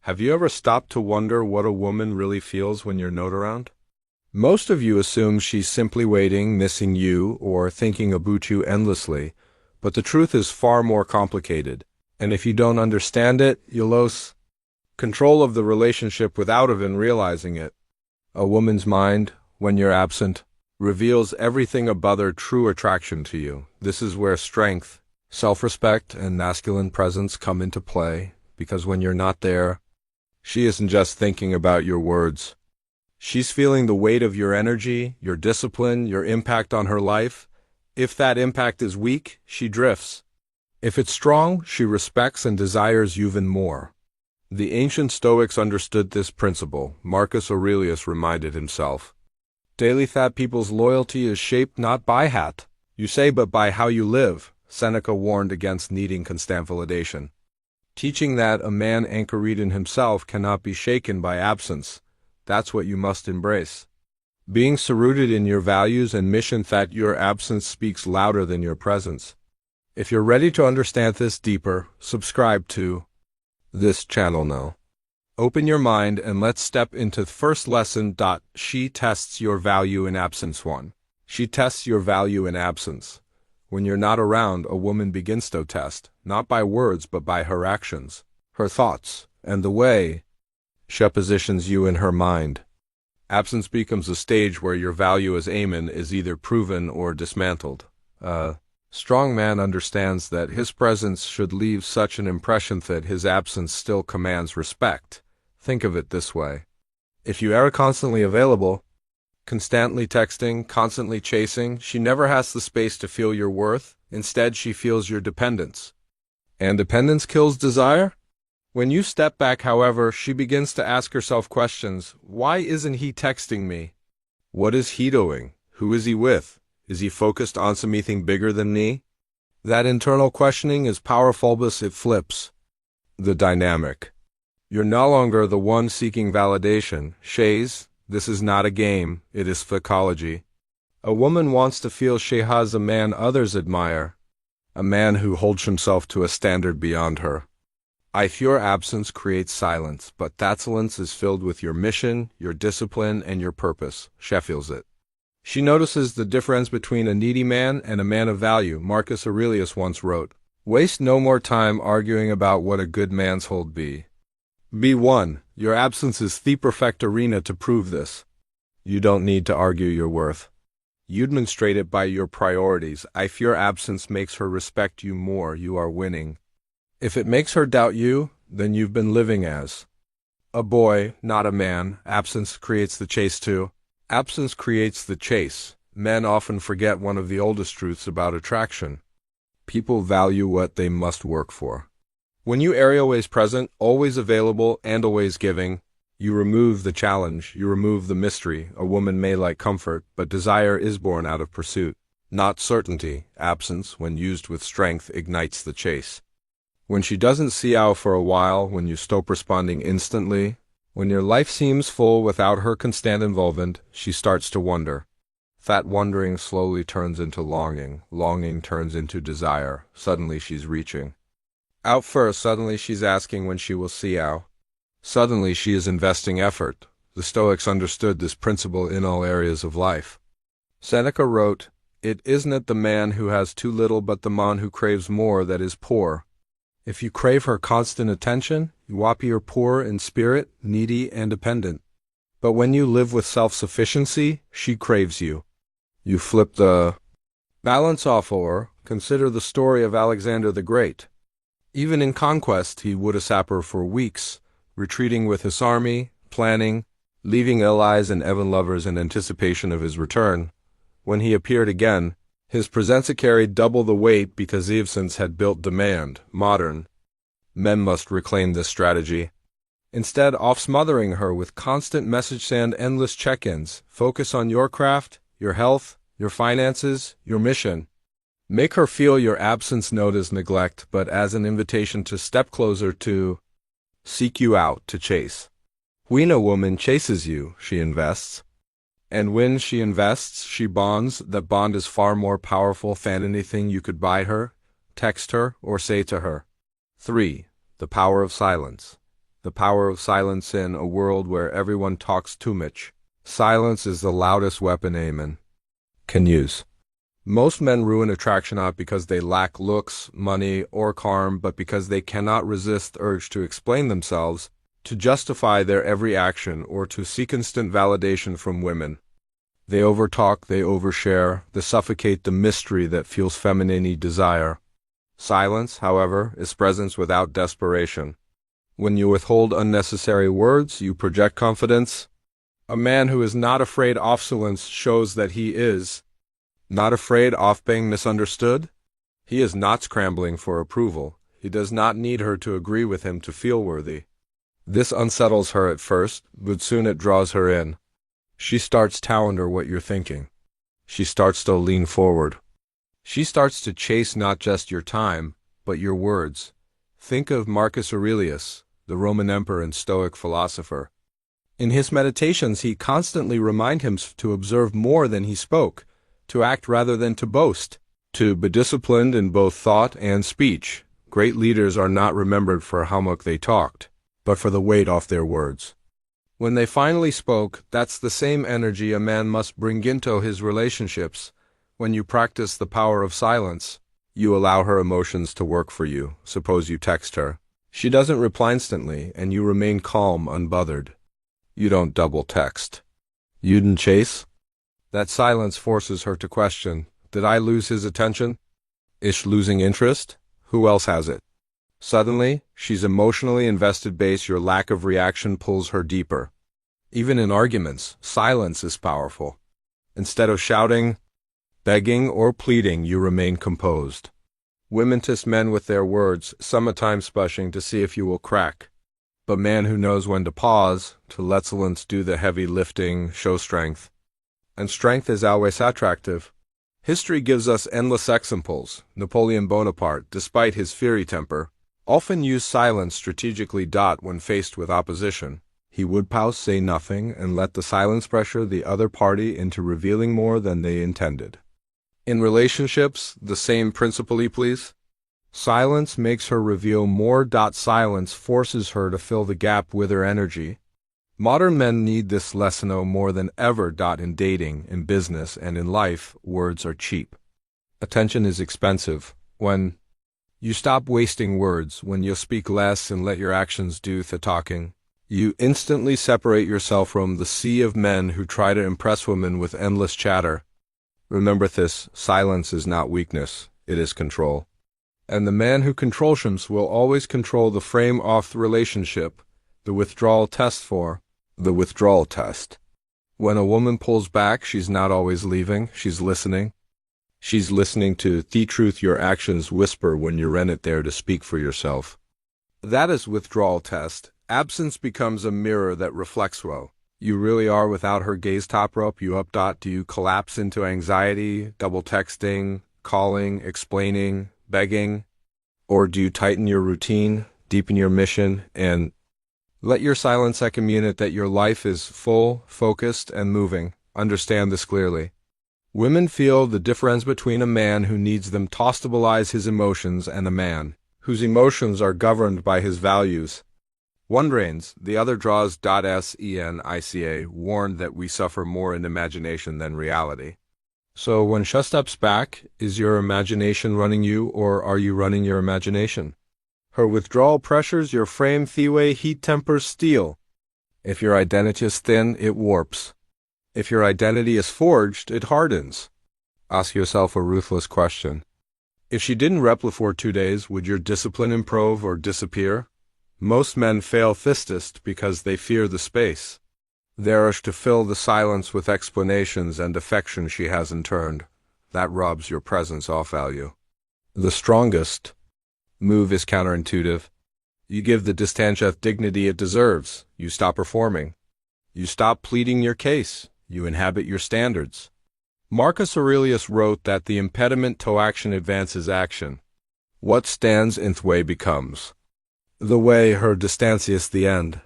Have you ever stopped to wonder what a woman really feels when you're not around? Most of you assume she's simply waiting, missing you, or thinking about you endlessly, but the truth is far more complicated. And if you don't understand it, you'll lose control of the relationship without even realizing it. A woman's mind, when you're absent, reveals everything about her true attraction to you. This is where strength, self-respect, and masculine presence come into play, because when you're not there, she isn't just thinking about your words. She's feeling the weight of your energy, your discipline, your impact on her life. If that impact is weak, she drifts. If it's strong, she respects and desires you even more. The ancient Stoics understood this principle. Marcus Aurelius reminded himself. Daily that people's loyalty is shaped not by hat, you say, but by how you live. Seneca warned against needing constant validation, teaching that a man anchored in himself cannot be shaken by absence. That's what you must embrace. Being rooted in your values and mission, that your absence speaks louder than your presence. If you're ready to understand this deeper, subscribe to this channel now. Open your mind and let's step into the first lesson. She tests your value in absence. 1. She tests your value in absence. When you're not around, a woman begins to test, not by words but by her actions, her thoughts, and the way she positions you in her mind. Absence becomes a stage where your value as Amen is either proven or dismantled. A strong man understands that his presence should leave such an impression that his absence still commands respect. Think of it this way. If you are constantly available, constantly texting, constantly chasing, she never has the space to feel your worth. Instead, she feels your dependence. And dependence kills desire? When you step back, however, she begins to ask herself questions. Why isn't he texting me? What is he doing? Who is he with? Is he focused on something bigger than me? That internal questioning is powerful, but it flips the dynamic. You're no longer the one seeking validation. Shays, this is not a game, it is psychology. A woman wants to feel she has a man others admire, a man who holds himself to a standard beyond her. If your absence creates silence, but that silence is filled with your mission, your discipline, and your purpose, she feels it. She notices the difference between a needy man and a man of value. Marcus Aurelius once wrote, "Waste no more time arguing about what a good man's hold be. B1. Your absence is the perfect arena to prove this. You don't need to argue your worth. You demonstrate it by your priorities. If your absence makes her respect you more, you are winning. If it makes her doubt you, then you've been living as a boy, not a man. Absence creates the chase too. Absence creates the chase. Men often forget one of the oldest truths about attraction. People value what they must work for. When you are always present, always available, and always giving, you remove the challenge, you remove the mystery. A woman may like comfort, but desire is born out of pursuit, not certainty. Absence, when used with strength, ignites the chase. When she doesn't see you for a while, when you stop responding instantly, when your life seems full without her constant involvement, she starts to wonder. That wondering slowly turns into longing. Longing turns into desire. Suddenly she's reaching out first. Suddenly she's asking when she will see you. Suddenly she is investing effort. The Stoics understood this principle in all areas of life. Seneca wrote, "It isn't the man who has too little but the man who craves more that is poor." If you crave her constant attention, you are poor in spirit, needy, and dependent. But when you live with self-sufficiency, she craves you. You flip the balance off. Or consider the story of Alexander the Great. Even in conquest, he would suffer for weeks, retreating with his army, planning, leaving allies and even lovers in anticipation of his return. When he appeared again, his presence carried double the weight because absence had built demand. Modern men must reclaim this strategy. Instead of smothering her with constant messages and endless check-ins, focus on your craft, your health, your finances, your mission. Make her feel your absence not as neglect, but as an invitation to step closer, to seek you out, to chase. When a woman chases you, she invests. And when she invests, she bonds. That bond is far more powerful than anything you could buy her, text her, or say to her. 3. The power of silence. The power of silence in a world where everyone talks too much. Silence is the loudest weapon a man can use. Most men ruin attraction not because they lack looks, money, or charm, but because they cannot resist the urge to explain themselves, to justify their every action, or to seek instant validation from women. They overtalk, they overshare, they suffocate the mystery that fuels feminine desire. Silence, however, is presence without desperation. When you withhold unnecessary words, you project confidence. A man who is not afraid of silence shows that he is not afraid of being misunderstood. He is not scrambling for approval. He does not need her to agree with him to feel worthy. This unsettles her at first, but soon it draws her in. She starts to wonder what you're thinking. She starts to lean forward. She starts to chase not just your time, but your words. Think of Marcus Aurelius, the Roman emperor and Stoic philosopher. In his meditations, he constantly reminded himself to observe more than he spoke, to act rather than to boast, to be disciplined in both thought and speech. Great leaders are not remembered for how much they talked, but for the weight off their words. When they finally spoke, that's the same energy a man must bring into his relationships. When you practice the power of silence, you allow her emotions to work for you. Suppose you text her. She doesn't reply instantly, and you remain calm, unbothered. You don't double text. You didn't chase? That silence forces her to question, did I lose his attention? Is losing interest? Who else has it? Suddenly, she's emotionally invested. Your lack of reaction pulls her deeper. Even in arguments, silence is powerful. Instead of shouting, begging, or pleading, you remain composed. Women test men with their words, sometimes pushing to see if you will crack. But man who knows when to pause, to let silence do the heavy lifting, show strength. And strength is always attractive. History gives us endless examples. Napoleon Bonaparte, despite his fiery temper, often used silence strategically. When faced with opposition, he would pause, say nothing, and let the silence pressure the other party into revealing more than they intended. In relationships, the same principle, please. Silence makes her reveal more. Silence forces her to fill the gap with her energy. Modern men need this lesson more than ever. In dating, in business, and in life, words are cheap. Attention is expensive. When you stop wasting words, when you speak less and let your actions do the talking, you instantly separate yourself from the sea of men who try to impress women with endless chatter. Remember this, silence is not weakness, it is control. And the man who controls him will always control the frame of the relationship, the withdrawal test. The withdrawal test. When a woman pulls back, she's not always leaving, she's listening. She's listening to the truth your actions whisper when you're in it there to speak for yourself. That is withdrawal test. Absence becomes a mirror that reflects well. You really are without her gaze. Top rope you up. Do you collapse into anxiety, double texting, calling, explaining, begging? Or do you tighten your routine, deepen your mission, and let your silence communicate that your life is full, focused, and moving? Understand this clearly. Women feel the difference between a man who needs them to stabilize his emotions and a man whose emotions are governed by his values. One drains, the other draws. Senica warned that we suffer more in imagination than reality. So when she steps back, is your imagination running you, or are you running your imagination? Her withdrawal pressures your frame. Thiwe heat tempers steel. If your identity is thin, it warps. If your identity is forged, it hardens. Ask yourself a ruthless question. If she didn't reply for 2 days, would your discipline improve or disappear? Most men fail fistest because they fear the space. They rush to fill the silence with explanations and affection she hasn't turned. That robs your presence of value. The strongest move is counterintuitive. You give the distance dignity it deserves. You stop performing. You stop pleading your case. You inhabit your standards. Marcus Aurelius wrote that the impediment to action advances action. What stands in the way becomes the way. Her distance is the end.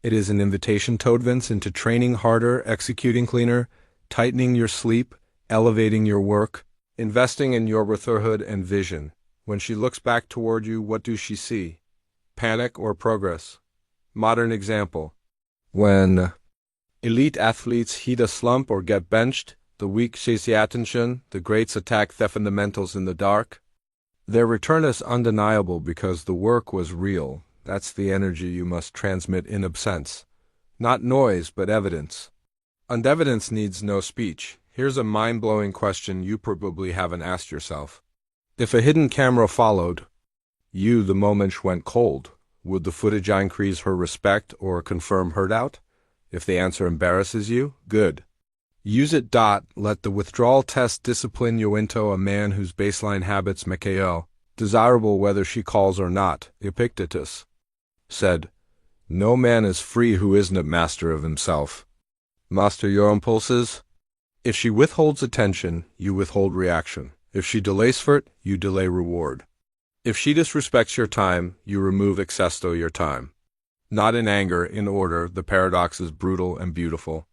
It is an invitation to advance into training harder, executing cleaner, tightening your sleep, elevating your work, investing in your brotherhood and vision. When she looks back toward you, what does she see? Panic or progress? Modern example. When elite athletes hit a slump or get benched, the weak chase the attention, the greats attack the fundamentals in the dark. Their return is undeniable because the work was real. That's the energy you must transmit in absence. Not noise, but evidence. And evidence needs no speech. Here's a mind-blowing question you probably haven't asked yourself. If a hidden camera followed you the moment she went cold, would the footage increase her respect or confirm her doubt? If the answer embarrasses you, good. Use it. Let the withdrawal test discipline you into a man whose baseline habits make desirable whether she calls or not. Epictetus said, "No man is free who isn't master of himself." Master your impulses. If she withholds attention, you withhold reaction. If she delays for it, you delay reward. If she disrespects your time, you remove excesto your time. Not in anger, in order. The paradox is brutal and beautiful.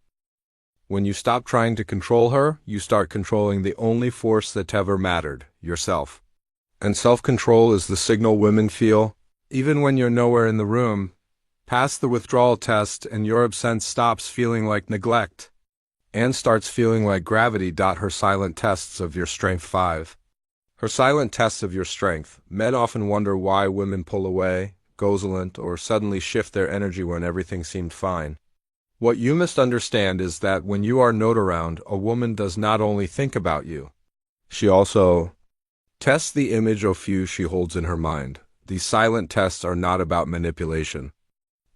When you stop trying to control her, you start controlling the only force that ever mattered, yourself. And self-control is the signal women feel, even when you're nowhere in the room. Pass the withdrawal test and your absence stops feeling like neglect and starts feeling like gravity. Her silent tests of your strength. 5. Her silent tests of your strength. Men often wonder why women pull away, gozolent, or suddenly shift their energy when everything seemed fine. What you must understand is that when you are not around, a woman does not only think about you. She also tests the image of you she holds in her mind. These silent tests are not about manipulation.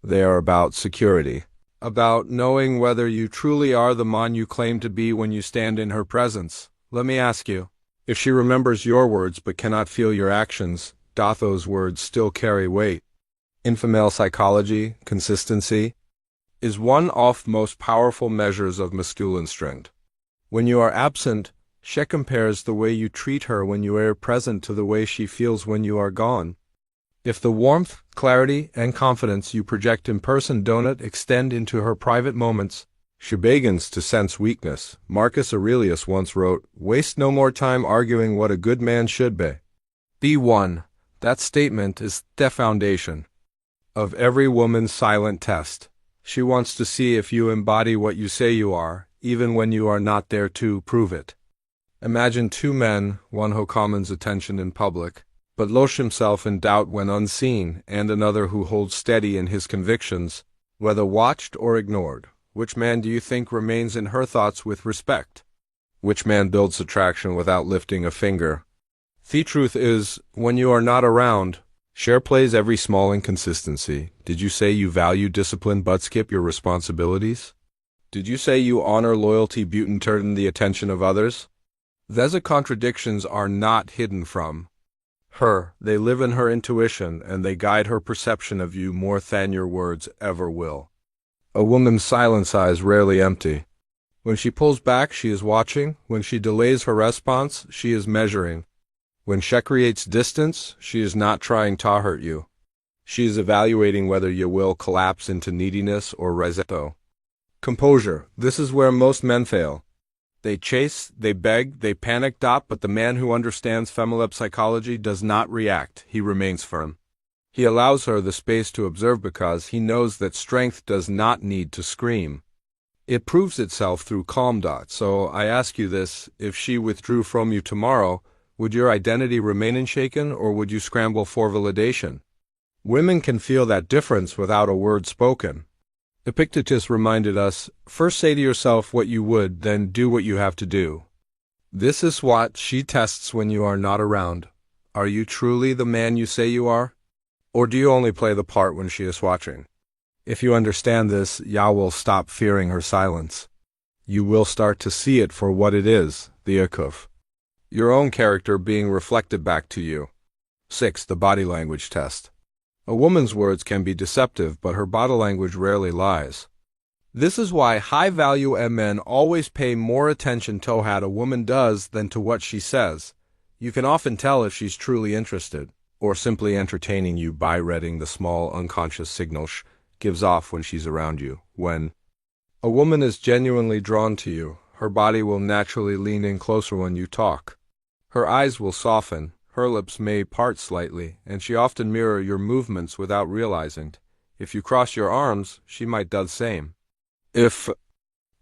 They are about security. About knowing whether you truly are the man you claim to be when you stand in her presence. Let me ask you, if she remembers your words but cannot feel your actions, those words still carry weight. In female psychology, consistency is one of the most powerful measures of masculine strength. When you are absent, she compares the way you treat her when you are present to the way she feels when you are gone. If the warmth, clarity, and confidence you project in person don't extend into her private moments, she begins to sense weakness. Marcus Aurelius once wrote, "Waste no more time arguing what a good man should be. Be one." That statement is the foundation of every woman's silent test. She wants to see if you embody what you say you are, even when you are not there to prove it. Imagine two men, one who commands attention in public, but loses himself in doubt when unseen, and another who holds steady in his convictions, whether watched or ignored. Which man do you think remains in her thoughts with respect? Which man builds attraction without lifting a finger? The truth is, when you are not around, Cher plays every small inconsistency. Did you say you value discipline but skip your responsibilities? Did you say you honor loyalty but turn the attention of others? These contradictions are not hidden from her. They live in her intuition, and they guide her perception of you more than your words ever will. A woman's silence eyes rarely empty. When she pulls back, she is watching. When she delays her response, she is measuring. When she creates distance, she is not trying to hurt you. She is evaluating whether you will collapse into neediness or risotto. Composure. This is where most men fail. They chase, they beg, they panic. But the man who understands female psychology does not react. He remains firm. He allows her the space to observe because he knows that strength does not need to scream. It proves itself through calm. So I ask you this, if she withdrew from you tomorrow, would your identity remain unshaken, or would you scramble for validation? Women can feel that difference without a word spoken. Epictetus reminded us, first say to yourself what you would, then do what you have to do. This is what she tests when you are not around. Are you truly the man you say you are? Or do you only play the part when she is watching? If you understand this, you will stop fearing her silence. You will start to see it for what it is, the decode. Your own character being reflected back to you. 6. The body language test. A woman's words can be deceptive, but her body language rarely lies. This is why high-value men always pay more attention to what a woman does than to what she says. You can often tell if she's truly interested, or simply entertaining you by reading the small unconscious signals she gives off when she's around you. When a woman is genuinely drawn to you, her body will naturally lean in closer when you talk. Her eyes will soften, her lips may part slightly, and she often mirrors your movements without realizing it. If you cross your arms, she might do the same. If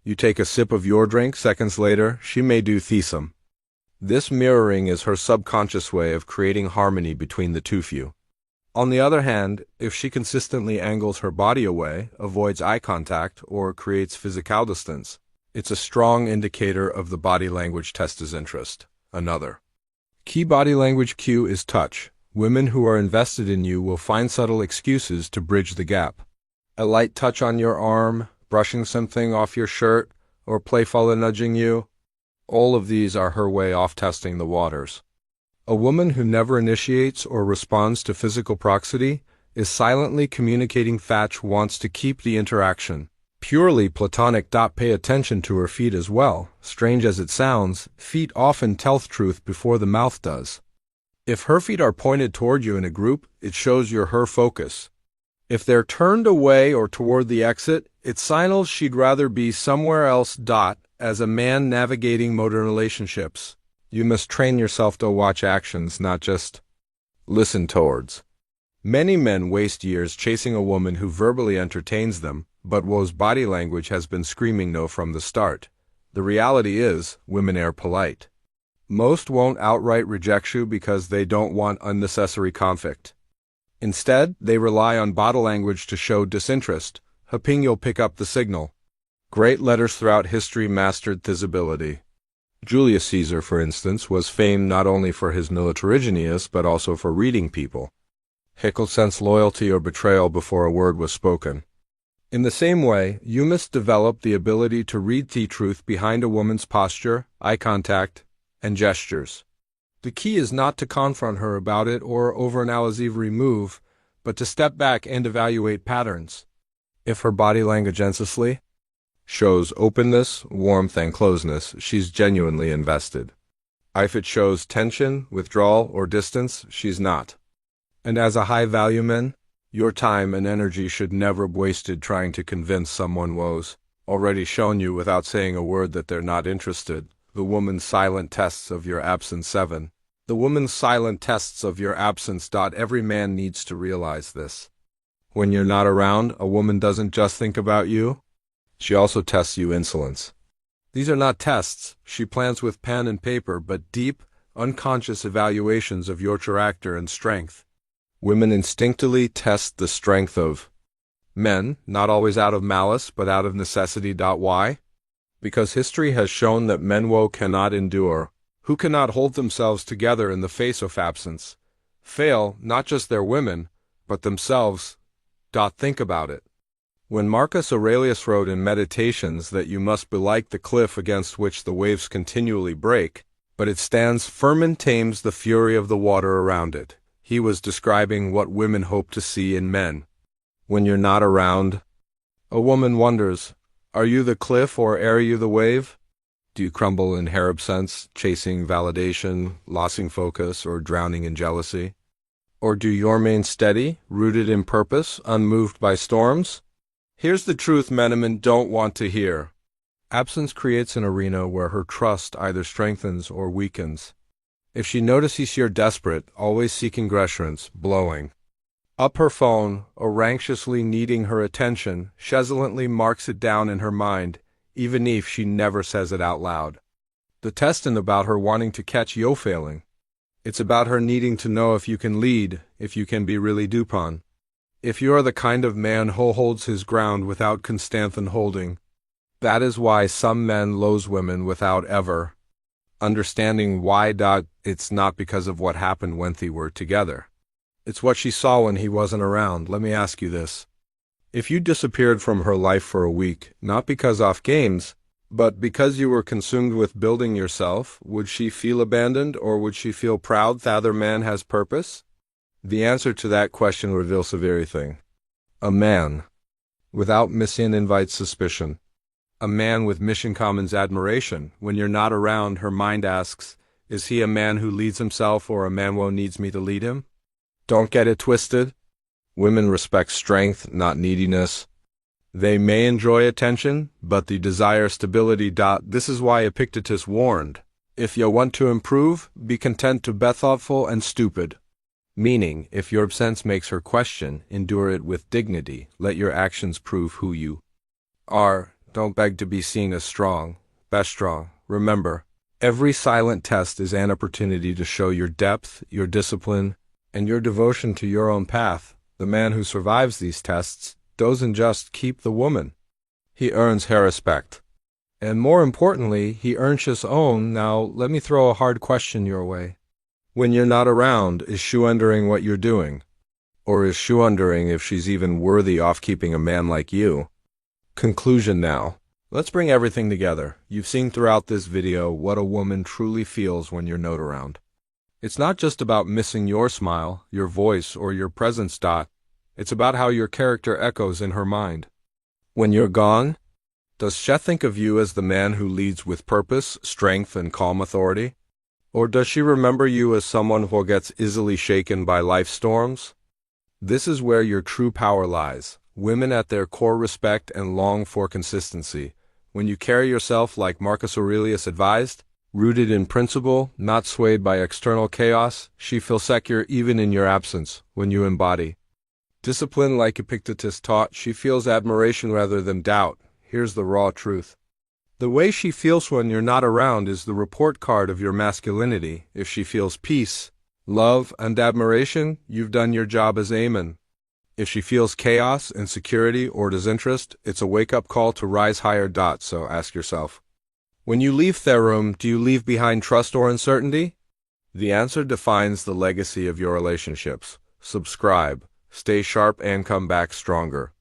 you take a sip of your drink seconds later, she may do the same. This mirroring is her subconscious way of creating harmony between the two of you. On the other hand, if she consistently angles her body away, avoids eye contact, or creates physical distance, it's a strong indicator of the body language test's interest. Another key body language cue is touch. Women who are invested in you will find subtle excuses to bridge the gap. A light touch on your arm, brushing something off your shirt, or playfully nudging you. All of these are her way of testing the waters. A woman who never initiates or responds to physical proximity is silently communicating Thatch wants to keep the interaction purely platonic. Pay attention to her feet as well. Strange as it sounds, feet often tell the truth before the mouth does. If her feet are pointed toward you in a group, it shows you're her focus. If they're turned away or toward the exit, it signals she'd rather be somewhere else. As a man navigating modern relationships, you must train yourself to watch actions, not just listen towards. Many men waste years chasing a woman who verbally entertains them, but whose body language has been screaming no from the start. The reality is, women are polite. Most won't outright reject you because they don't want unnecessary conflict. Instead, they rely on body language to show disinterest, hoping you'll pick up the signal. Great letters throughout history mastered this ability. Julius Caesar, for instance, was famed not only for his military genius, but also for reading people. He could sense loyalty or betrayal before a word was spoken. In the same way, you must develop the ability to read the truth behind a woman's posture, eye contact, and gestures. The key is not to confront her about it or overanalyze every move, but to step back and evaluate patterns. If her body language endlessly shows openness, warmth, and closeness, she's genuinely invested. If it shows tension, withdrawal, or distance, she's not. And as a high-value man, your time and energy should never be wasted trying to convince someone who's already shown you without saying a word that they're not interested. The woman's silent tests of your absence 7. The woman's silent tests of your absence. Every man needs to realize this. When you're not around, a woman doesn't just think about you, she also tests you insolence. These are not tests she plans with pen and paper, but deep, unconscious evaluations of your character and strength. Women instinctively test the strength of men, not always out of malice, but out of necessity. Why? Because history has shown that men who cannot endure, who cannot hold themselves together in the face of absence, fail not just their women, but themselves. Think about it. When Marcus Aurelius wrote in Meditations that you must be like the cliff against which the waves continually break, but it stands firm and tames the fury of the water around it, he was describing what women hope to see in men. When you're not around, a woman wonders, are you the cliff or are you the wave? Do you crumble in absence, chasing validation, losing focus, or drowning in jealousy? Or do you remain steady, rooted in purpose, unmoved by storms? Here's the truth men don't want to hear. Absence creates an arena where her trust either strengthens or weakens. If she notices you're desperate, always seeking reassurance, blowing up her phone, or anxiously needing her attention, she silently marks it down in her mind, even if she never says it out loud. The test isn't about her wanting to catch you failing. It's about her needing to know if you can lead, if you can be really dupon. If you are the kind of man who holds his ground without constant holding. That is why some men lose women without ever understanding why. It's not because of what happened when they were together. It's what she saw when he wasn't around. Let me ask you this. If you disappeared from her life for a week, not because of games, but because you were consumed with building yourself, would she feel abandoned or would she feel proud the other man has purpose? The answer to that question reveals everything. A man without mission invites suspicion. A man with mission commons admiration. When you're not around, her mind asks, is he a man who leads himself or a man who needs me to lead him? Don't get it twisted. Women respect strength, not neediness. They may enjoy attention, but they desire stability. This is why Epictetus warned, if you want to improve, be content to be thoughtful and stupid. Meaning, if your absence makes her question, endure it with dignity. Let your actions prove who you are. Don't beg to be seen as strong. Best strong. Remember, every silent test is an opportunity to show your depth, your discipline, and your devotion to your own path. The man who survives these tests doesn't just keep the woman. He earns her respect. And more importantly, he earns his own. Now, let me throw a hard question your way. When you're not around, is she wondering what you're doing? Or is she wondering if she's even worthy of keeping a man like you? Conclusion now. Let's bring everything together. You've seen throughout this video what a woman truly feels when you're not around. It's not just about missing your smile, your voice, or your presence. It's about how your character echoes in her mind. When you're gone, does she think of you as the man who leads with purpose, strength, and calm authority? Or does she remember you as someone who gets easily shaken by life's storms? This is where your true power lies. Women at their core respect and long for consistency. When you carry yourself like Marcus Aurelius advised, rooted in principle, not swayed by external chaos, she feels secure even in your absence. When you embody discipline like Epictetus taught, she feels admiration rather than doubt. Here's the raw truth. The way she feels when you're not around is the report card of your masculinity. If she feels peace, love, and admiration, you've done your job as a man. If she feels chaos, insecurity, or disinterest, it's a wake-up call to rise higher. So ask yourself, when you leave their room, do you leave behind trust or uncertainty? The answer defines the legacy of your relationships. Subscribe, stay sharp, and come back stronger.